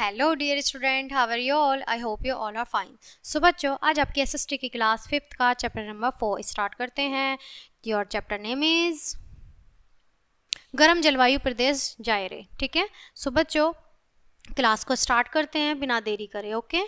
Hello dear student, how are you all? I hope you all are fine. So बच्चों, आज आपकी SST की class 5th का chapter number 4 start करते हैं। योर चैप्टर नेम इज गर्म जलवायु प्रदेश जायरे। ठीक है, सो बच्चों क्लास को स्टार्ट करते हैं बिना देरी करे। ओके।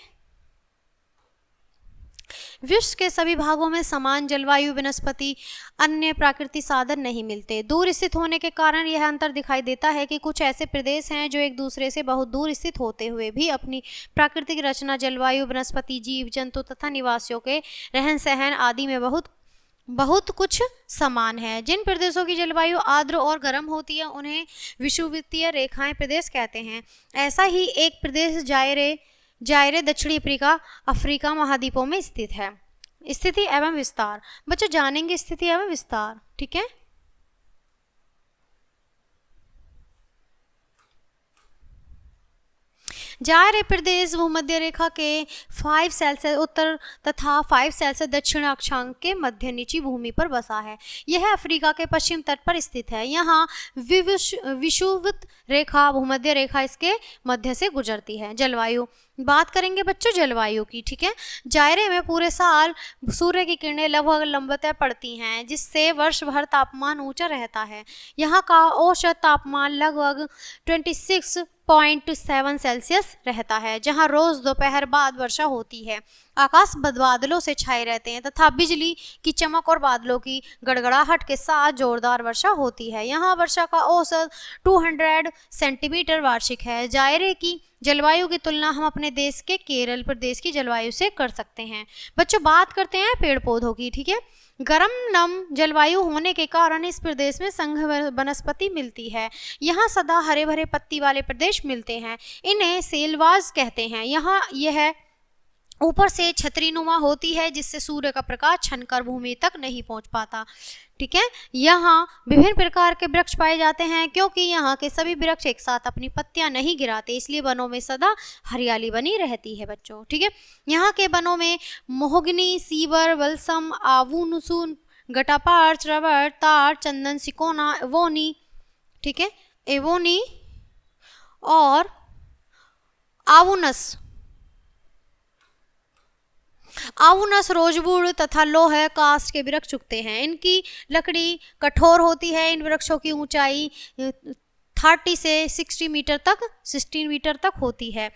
विश्व के सभी भागों में समान जलवायु वनस्पति अन्य प्राकृतिक साधन नहीं मिलते। दूर स्थित होने के कारण यह अंतर दिखाई देता है कि कुछ ऐसे प्रदेश हैं जो एक दूसरे से बहुत दूर स्थित होते हुए भी अपनी प्राकृतिक रचना, जलवायु, वनस्पति, जीव जंतु तथा निवासियों के रहन सहन आदि में बहुत कुछ समान है। जिन प्रदेशों की जलवायु आर्द्र और गर्म होती है उन्हें विषुवतीय रेखाएं प्रदेश कहते हैं। ऐसा ही एक प्रदेश जायरे दक्षिणी अफ्रीका महाद्वीपों में स्थित है। स्थिति एवं विस्तार। बच्चों जानेंगे स्थिति एवं विस्तार। ठीक है, जायरे प्रदेश भूमध्य रेखा के 5 सेल्सियस उत्तर तथा 5 सेल्सियस दक्षिण अक्षांश के मध्य निची भूमि पर बसा है। यह अफ्रीका के पश्चिम तट पर स्थित है। यहाँ विषुवत रेखा, भूमध्य रेखा इसके मध्य से गुजरती है। जलवायु बात करेंगे बच्चों जलवायु की। ठीक है, जायरे में पूरे साल सूर्य की किरणें लगभग लंबवत पड़ती हैं, जिससे वर्ष भर तापमान ऊंचा रहता है। यहाँ का औसत तापमान लगभग 26.7 सेल्सियस रहता है, जहाँ रोज दोपहर बाद वर्षा होती है। आकाश बादलों से छाए रहते हैं तथा बिजली की चमक और बादलों की गड़गड़ाहट के साथ जोरदार वर्षा होती है। यहाँ वर्षा का औसत 200 सेंटीमीटर वार्षिक है। जायरे की जलवायु की तुलना हम अपने देश के केरल प्रदेश की जलवायु से कर सकते हैं। बच्चों बात करते हैं पेड़ पौधों की। ठीक है, गर्म नम जलवायु होने के कारण इस प्रदेश में संघ वनस्पति मिलती है। यहाँ सदा हरे भरे पत्ती वाले प्रदेश मिलते हैं। इन्हें सेलवाज कहते हैं। यहाँ यह ऊपर से छतरीनुमा होती है, जिससे सूर्य का प्रकाश छनकर भूमि तक नहीं पहुंच पाता। ठीक है, यहाँ विभिन्न प्रकार के वृक्ष पाए जाते हैं। क्योंकि यहाँ के सभी वृक्ष एक साथ अपनी पत्तियां नहीं गिराते, इसलिए वनों में सदा हरियाली बनी रहती है बच्चों। ठीक है, यहाँ के वनों में मोहगनी, सीवर, बलसम, आवूनुसुन, गटापार्च, रबर, तार, चंदन, सिकोना, एवोनी, ठीक है, एवोनी और आउनस, रोजवुड तथा लोहे कास्ट के वृक्ष उगते हैं। इनकी लकड़ी कठोर होती है। इन वृक्षों की ऊंचाई 30 से 16 मीटर तक होती है।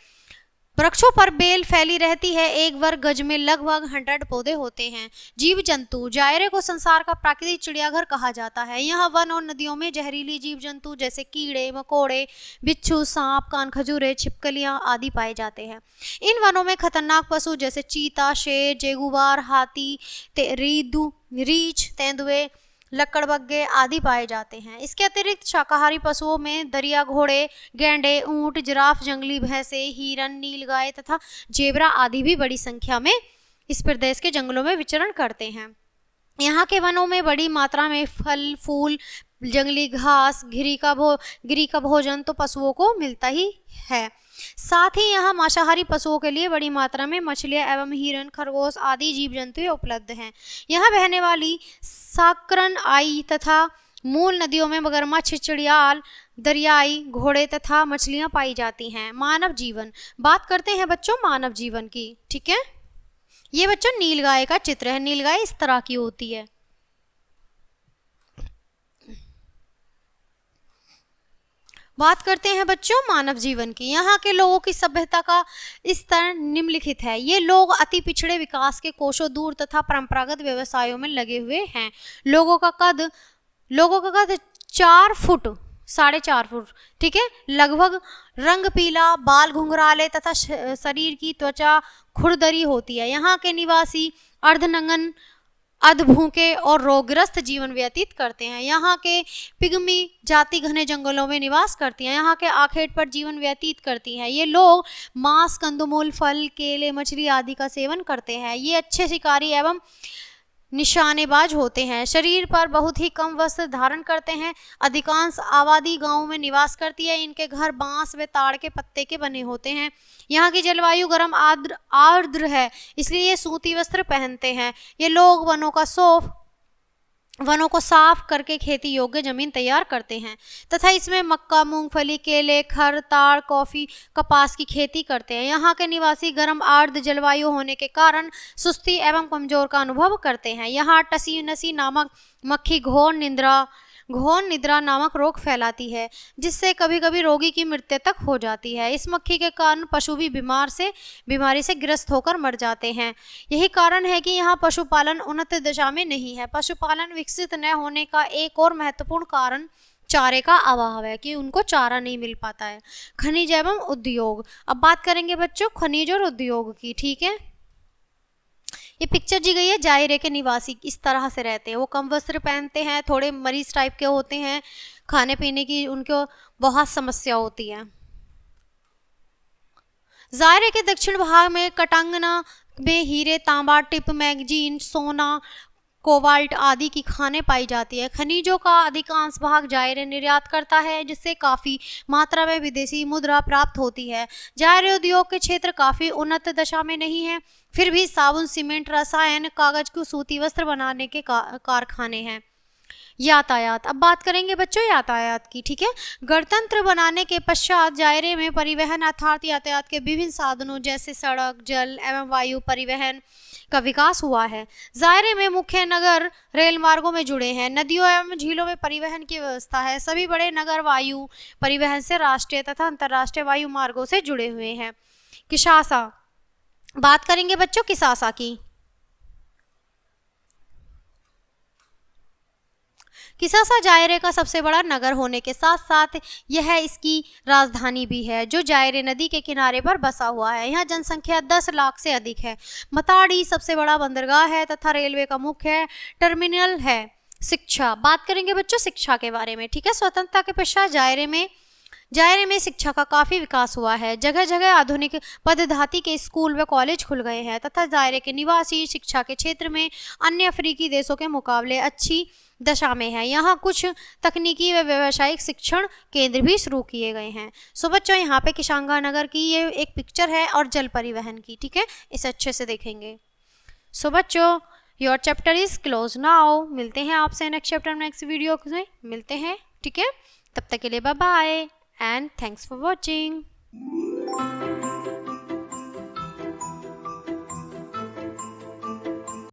वृक्षों पर बेल फैली रहती है। एक वर्ग गज में लगभग 100 पौधे होते हैं। जीव जंतु। जायरे को संसार का प्राकृतिक चिड़ियाघर कहा जाता है। यहाँ वन और नदियों में जहरीली जीव जंतु जैसे कीड़े मकोड़े, बिच्छू, सांप, कान खजूरे, छिपकलियां आदि पाए जाते हैं। इन वनों में खतरनाक पशु जैसे चीता, शेर, जगुआर, हाथी, रीछ, तेंदुए, लकड़बग्गे आदि पाए जाते हैं। इसके अतिरिक्त शाकाहारी पशुओं में दरिया घोड़े, गैंडे, ऊंट, जिराफ, जंगली भैंसे, हिरन, नीलगाय तथा जेबरा आदि भी बड़ी संख्या में इस प्रदेश के जंगलों में विचरण करते हैं। यहाँ के वनों में बड़ी मात्रा में फल फूल, जंगली घास, गिरी का भोजन तो पशुओं को मिलता ही है। साथ ही यहाँ मांसाहारी पशुओं के लिए बड़ी मात्रा में मछलियां एवं हिरन, खरगोश आदि जीव जंतु उपलब्ध हैं। यहाँ बहने वाली साकरन आई तथा मूल नदियों में मगरमच्छ, चिड़ियाल, दरियाई घोड़े तथा मछलियां पाई जाती हैं। मानव जीवन। बात करते हैं बच्चों मानव जीवन की। ठीक है, ये बच्चों नीलगाय का चित्र है। नीलगाय इस तरह की होती है। बात करते हैं बच्चों मानव जीवन की। यहाँ के लोगों की सभ्यता का स्तर निम्नलिखित है। ये लोग अति पिछड़े विकास के कोसों दूर तथा परंपरागत व्यवसायों में लगे हुए हैं। लोगों का कद 4 फुट 4.5 फुट। ठीक है, लगभग रंग पीला, बाल घुंघराले तथा शरीर की त्वचा खुरदरी होती है। यहाँ के निवासी अर्धनग्न, अधभूखे और रोगग्रस्त जीवन व्यतीत करते हैं। यहाँ के पिग्मी जाति घने जंगलों में निवास करती है। यहाँ के आखेट पर जीवन व्यतीत करती हैं। ये लोग मांस, कंदमूल, फल, केले, मछली आदि का सेवन करते हैं। ये अच्छे शिकारी एवं निशानेबाज होते हैं। शरीर पर बहुत ही कम वस्त्र धारण करते हैं। अधिकांश आबादी गांवों में निवास करती है। इनके घर बांस व ताड़ के पत्ते के बने होते हैं। यहाँ की जलवायु गर्म आर्द्र है, इसलिए ये सूती वस्त्र पहनते हैं। ये लोग वनों का शौक वनों को साफ करके खेती योग्य जमीन तैयार करते हैं तथा इसमें मक्का, मूंगफली, केले, खर, ताड़, कॉफी, कपास की खेती करते हैं। यहाँ के निवासी गर्म आर्द्र जलवायु होने के कारण सुस्ती एवं कमजोर का अनुभव करते हैं। यहाँ टसी नसी नामक मक्खी घोर निद्रा नामक रोग फैलाती है, जिससे कभी कभी रोगी की मृत्यु तक हो जाती है। इस मक्खी के कारण पशु भी बीमारी से ग्रस्त होकर मर जाते हैं। यही कारण है कि यहाँ पशुपालन उन्नत दशा में नहीं है। पशुपालन विकसित न होने का एक और महत्वपूर्ण कारण चारे का अभाव है, कि उनको चारा नहीं मिल पाता है। खनिज एवं उद्योग, अब बात करेंगे बच्चों खनिज और उद्योग की। ठीक है, ये पिक्चर दी गई है। जायरे के निवासी इस तरह से रहते हैं, वो कम वस्त्र पहनते हैं, थोड़े मरीज टाइप के होते हैं, खाने पीने की उनको बहुत समस्या होती है। जायरे के दक्षिण भाग में कटांगना में हीरे, तांबा, टिप, मैग्नीज, सोना, कोबाल्ट आदि की खानें पाई जाती है। खनिजों का अधिकांश भाग जायरे निर्यात करता है, जिससे काफ़ी मात्रा में विदेशी मुद्रा प्राप्त होती है। जायरे उद्योग के क्षेत्र काफ़ी उन्नत दशा में नहीं है, फिर भी साबुन, सीमेंट, रसायन, कागज को सूती वस्त्र बनाने के कारखाने हैं। यातायात, अब बात करेंगे बच्चों यातायात की। ठीक है, गणतंत्र बनाने के पश्चात जायरे में परिवहन अर्थात यातायात के विभिन्न साधनों जैसे सड़क, जल एवं वायु परिवहन का विकास हुआ है। जायरे में मुख्य नगर रेल मार्गों में जुड़े हैं। नदियों एवं झीलों में परिवहन की व्यवस्था है। सभी बड़े नगर वायु परिवहन से राष्ट्रीय तथा अंतर्राष्ट्रीय वायु मार्गों से जुड़े हुए हैं। किसासा, बात करेंगे बच्चों किसासा की। किसासा जायरे का सबसे बड़ा नगर होने के साथ साथ यह इसकी राजधानी भी है, जो जायरे नदी के किनारे पर बसा हुआ है। यहाँ जनसंख्या 10 लाख से अधिक है। मताड़ी सबसे बड़ा बंदरगाह है तथा रेलवे का मुख्य टर्मिनल है। शिक्षा, बात करेंगे बच्चों शिक्षा के बारे में। ठीक है, स्वतंत्रता के पश्चात जायरे में शिक्षा का काफ़ी विकास हुआ है। जगह जगह आधुनिक पद्धति के स्कूल व कॉलेज खुल गए हैं तथा जायरे के निवासी शिक्षा के क्षेत्र में अन्य अफ्रीकी देशों के मुकाबले अच्छी दशा में है। यहाँ कुछ तकनीकी व व्यावसायिक शिक्षण केंद्र भी शुरू किए गए हैं। सो बच्चों यहाँ पे किशांगा नगर की ये एक पिक्चर है और जल परिवहन की। ठीक है, इसे अच्छे से देखेंगे। सो बच्चों your chapter is close now. मिलते हैं आपसे नेक्स्ट चैप्टर नेक्स्ट वीडियो में मिलते हैं। ठीक है, तब तक के लिए bye bye and thanks for watching.